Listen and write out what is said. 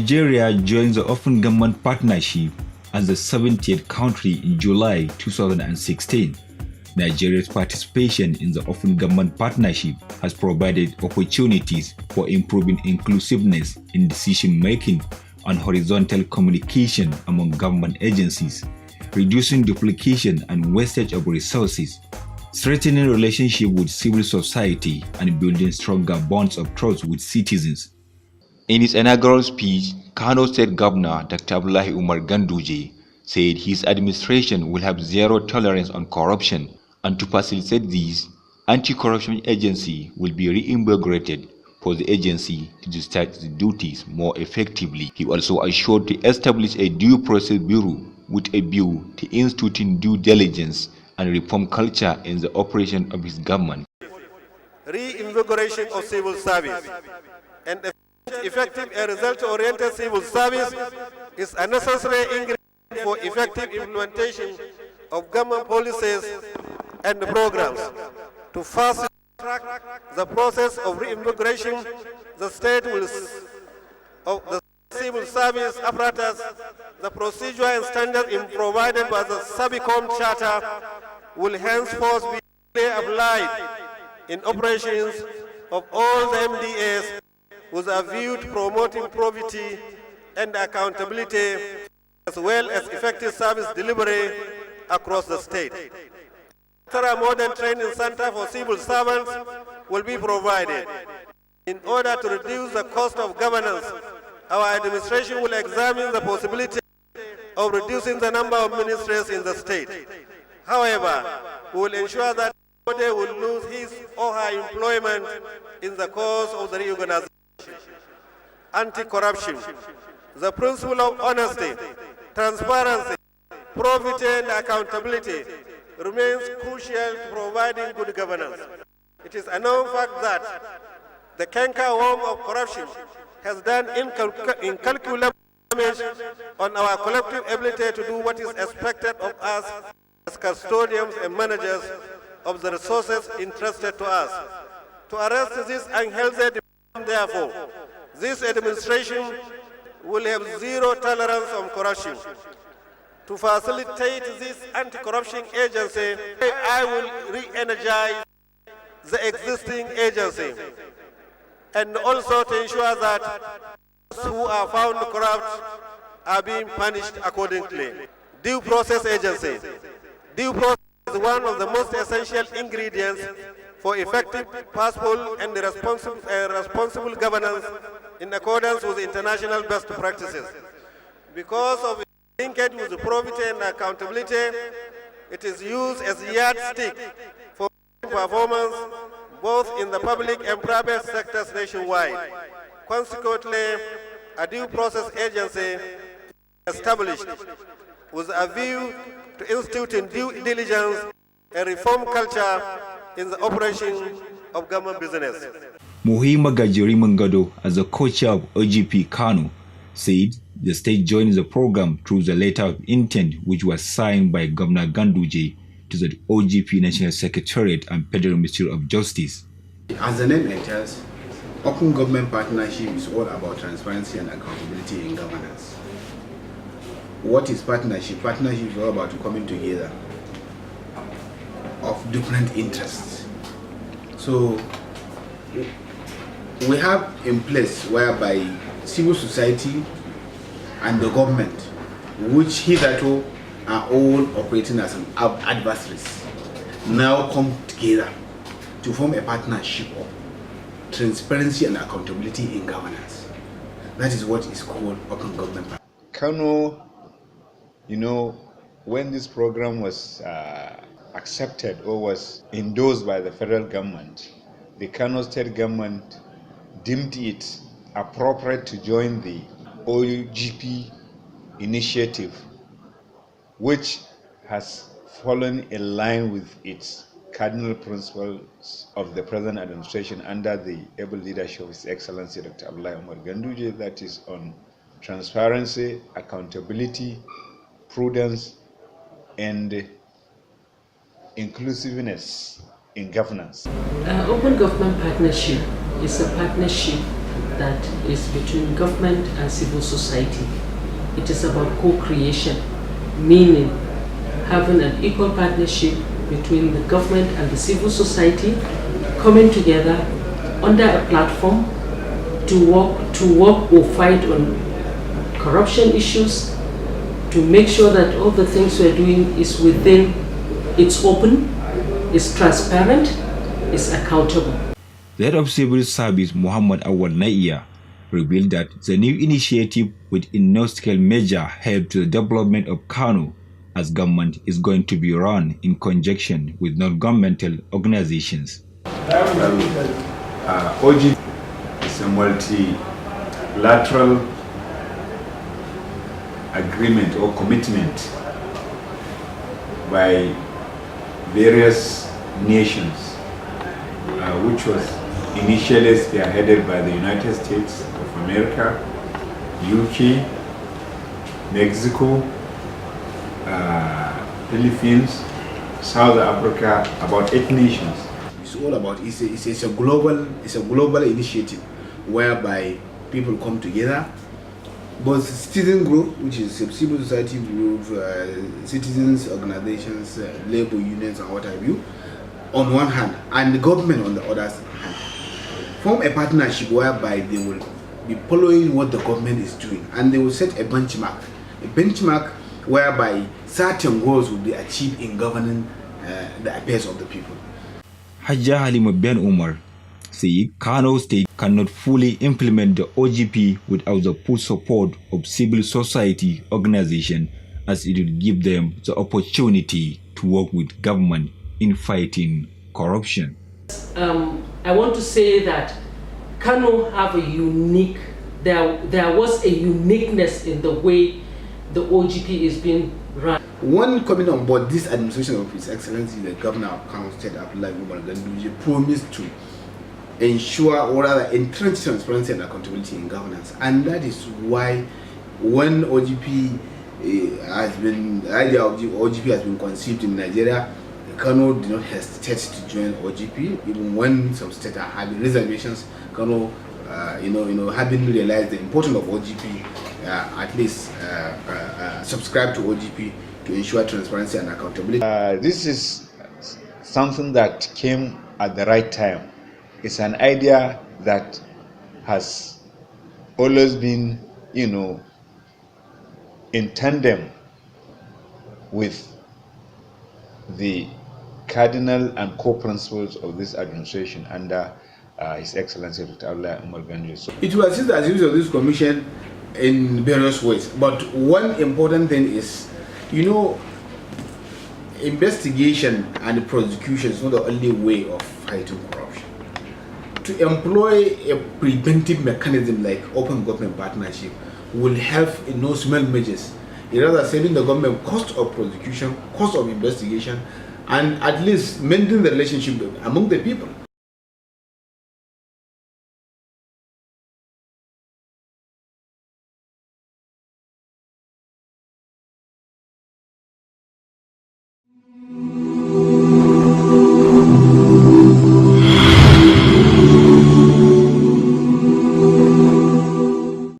Nigeria joined the Open Government Partnership as the 70th country in July 2016. Nigeria's participation in the Open Government Partnership has provided opportunities for improving inclusiveness in decision-making and horizontal communication among government agencies, reducing duplication and wastage of resources, strengthening relationships with civil society, and building stronger bonds of trust with citizens. In his inaugural speech, Kano State Governor Dr. Abdullahi Umar Ganduje said his administration will have zero tolerance on corruption, and to facilitate this, anti-corruption agency will be reinvigorated for the agency to discharge its duties more effectively. He also assured to establish a due process bureau with a view to instituting due diligence and reform culture in the operation of his government. Reinvigoration of civil service and effective and result-oriented civil service is a necessary ingredient for effective implementation of government policies and programs. To fast track the process of reinvigoration, the state will of the civil service apparatus, the procedure and standards provided by the Sabicom Charter will henceforth be applied in operations of all the MDAs with a view to promoting probity and accountability as well as effective service delivery across the state. A modern training center for civil servants will be provided. In order to reduce the cost of governance, our administration will examine the possibility of reducing the number of ministries in the state. However, we will ensure that nobody will lose his or her employment in the course of the reorganization. Anti-corruption. The principle of honesty, transparency, probity and accountability remains crucial to providing good governance. It is a known fact that the cankerworm of corruption has done incalculable damage on our collective ability to do what is expected of us as custodians and managers of the resources entrusted to us. To arrest this unhealthy demand, therefore, this administration will have zero tolerance on corruption. To facilitate this anti-corruption agency, I will re-energize the existing agency and also to ensure that those who are found corrupt are being punished accordingly. Due process agency. Due process is one of the most essential ingredients for effective, peaceful, and responsible governance in accordance with international best practices. Because of its linkage with probity and accountability, it is used as a yardstick for performance both in the public and private sectors nationwide. Consequently, a due process agency established with a view to instituting due diligence and reform culture in the operation of government business. Muhimma Gajiri Mangado, as the co-chair of OGP Kano, said the state joined the program through the letter of intent which was signed by Governor Ganduje to the OGP National Secretariat and Federal Ministry of Justice. As the name enters, Open Government Partnership is all about transparency and accountability in governance. What is partnership? Partnership is all about coming together of different interests. So we have in place whereby civil society and the government, which hitherto are all operating as adversaries, now come together to form a partnership of transparency and accountability in governance. That is what is called Open Government Partnership. Kano, when this program was accepted or was endorsed by the federal government, the Kano state government deemed it appropriate to join the OGP initiative, which has fallen in line with its cardinal principles of the present administration under the able leadership of His Excellency Dr. Abdullahi Umar Ganduje, that is on transparency, accountability, prudence, and inclusiveness in governance. Open Government Partnership is a partnership that is between government and civil society. It is about co-creation, meaning having an equal partnership between the government and the civil society, coming together under a platform to work or fight on corruption issues, to make sure that all the things we're doing is within, it's open, it's transparent, it's accountable. The head of civil service, Muhammad Awal Naiya, revealed that the new initiative would in no-scale measure help to the development of Kano, as government is going to be run in conjunction with non-governmental organizations. OGP is a multilateral agreement or commitment by various nations, which was initially spearheaded by the United States of America, UK, Mexico, Philippines, South Africa, about 8 nations. It's all about, it's a global initiative whereby people come together, both citizen group, which is civil society group, citizens organizations, labor unions and what have you, on one hand, and the government on the other hand, form a partnership whereby they will be following what the government is doing, and they will set a benchmark whereby certain goals will be achieved in governing the affairs of the people. Hajja Halima Ben Umar said Kano State cannot fully implement the OGP without the full support of civil society organizations, as it will give them the opportunity to work with government in fighting corruption. I want to say that Kano have a unique, there was a uniqueness in the way the OGP is being run. One coming on board this administration of His Excellency, the Governor of Kano State, Abdullahi Umar Ganduje, promised to ensure or rather entrench transparency and accountability in governance, and that is why when OGP the idea of OGP has been conceived in Nigeria, Kano did not hesitate to join OGP, even when some states are having reservations. Kano, having realized the importance of OGP, at least subscribe to OGP to ensure transparency and accountability. This is something that came at the right time. It's an idea that has always been, in tandem with the cardinal and core principles of this administration under His Excellency Dr. Abdullahi Umar Ganduje. It will assist the activities of this commission in various ways, but one important thing is, investigation and prosecution is not the only way of fighting corruption. To employ a preventive mechanism like open government partnership will help in no small measures, rather saving the government cost of prosecution, cost of investigation, and at least mending the relationship among the people.